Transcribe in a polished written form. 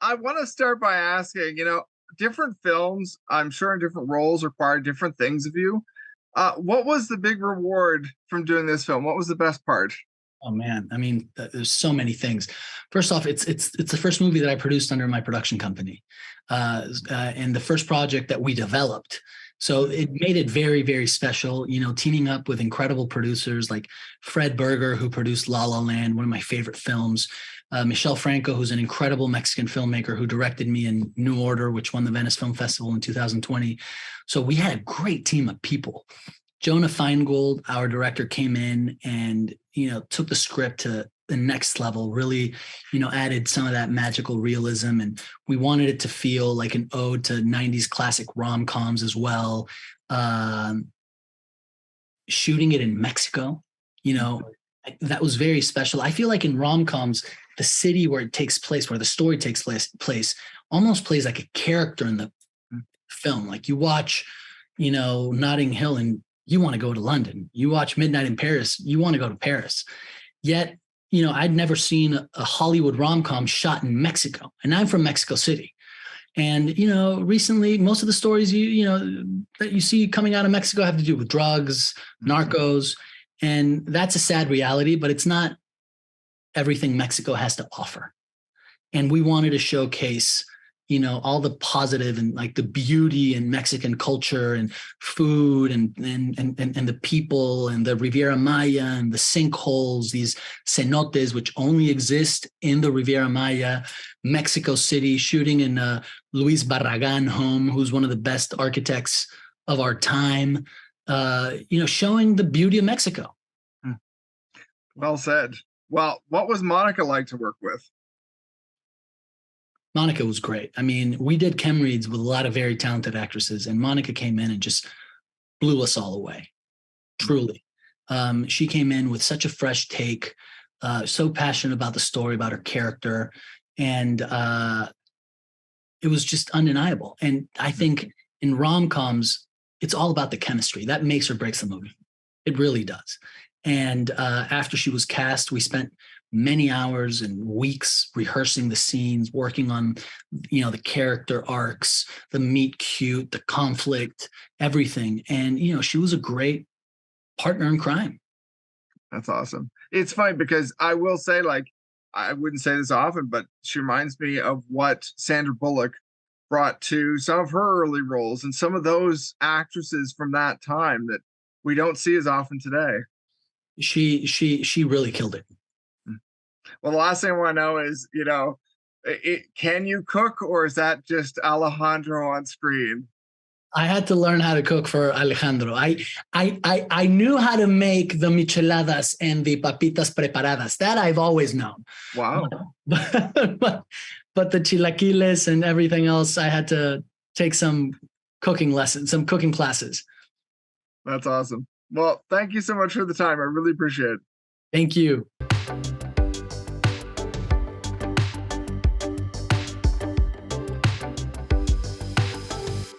I want to start by asking, different films, I'm sure in different roles require different things of you. What was the big reward from doing this film? What was the best part? Oh man, I mean, there's so many things. First off, it's the first movie that I produced under my production company, and the first project that we developed. So it made it very, very special. Teaming up with incredible producers like Fred Berger, who produced La La Land, one of my favorite films. Michel Franco, who's an incredible Mexican filmmaker who directed me in New Order, which won the Venice Film Festival in 2020. So we had a great team of people. Jonah Feingold, our director, came in and, took the script to the next level, really, added some of that magical realism. And we wanted it to feel like an ode to 90s classic rom-coms as well. Shooting it in Mexico, that was very special. I feel like in rom-coms, the city where it takes place, where the story takes place almost plays like a character in the film. Like you watch, Notting Hill and you want to go to London. You watch Midnight in Paris, you want to go to Paris. Yet, I'd never seen a Hollywood rom-com shot in Mexico. And I'm from Mexico City. And, recently, most of the stories, that you see coming out of Mexico have to do with drugs, narcos. And that's a sad reality, but it's not everything Mexico has to offer. And we wanted to showcase, all the positive and like the beauty in Mexican culture and food and the people and the Riviera Maya and the sinkholes, these cenotes, which only exist in the Riviera Maya, Mexico City, shooting in Luis Barragan home, who's one of the best architects of our time, showing the beauty of Mexico. Well said. Well, what was Monica like to work with? Monica was great. I mean, we did chem reads with a lot of very talented actresses, and Monica came in and just blew us all away, truly. She came in with such a fresh take, so passionate about the story, about her character, and it was just undeniable. And I think in rom-coms, it's all about the chemistry. That makes or breaks the movie. It really does. And after she was cast, we spent many hours and weeks rehearsing the scenes, working on, the character arcs, the meet cute, the conflict, everything. And, she was a great partner in crime. That's awesome. It's funny because I will say, I wouldn't say this often, but she reminds me of what Sandra Bullock brought to some of her early roles and some of those actresses from that time that we don't see as often today. She really killed it. Well, the last thing I want to know is, can you cook, or is that just Alejandro on screen? I had to learn how to cook for Alejandro. I knew how to make the micheladas and the papitas preparadas. That I've always known. Wow. But the chilaquiles and everything else, I had to take some cooking lessons, some cooking classes. That's awesome. Well, thank you so much for the time. I really appreciate it. Thank you.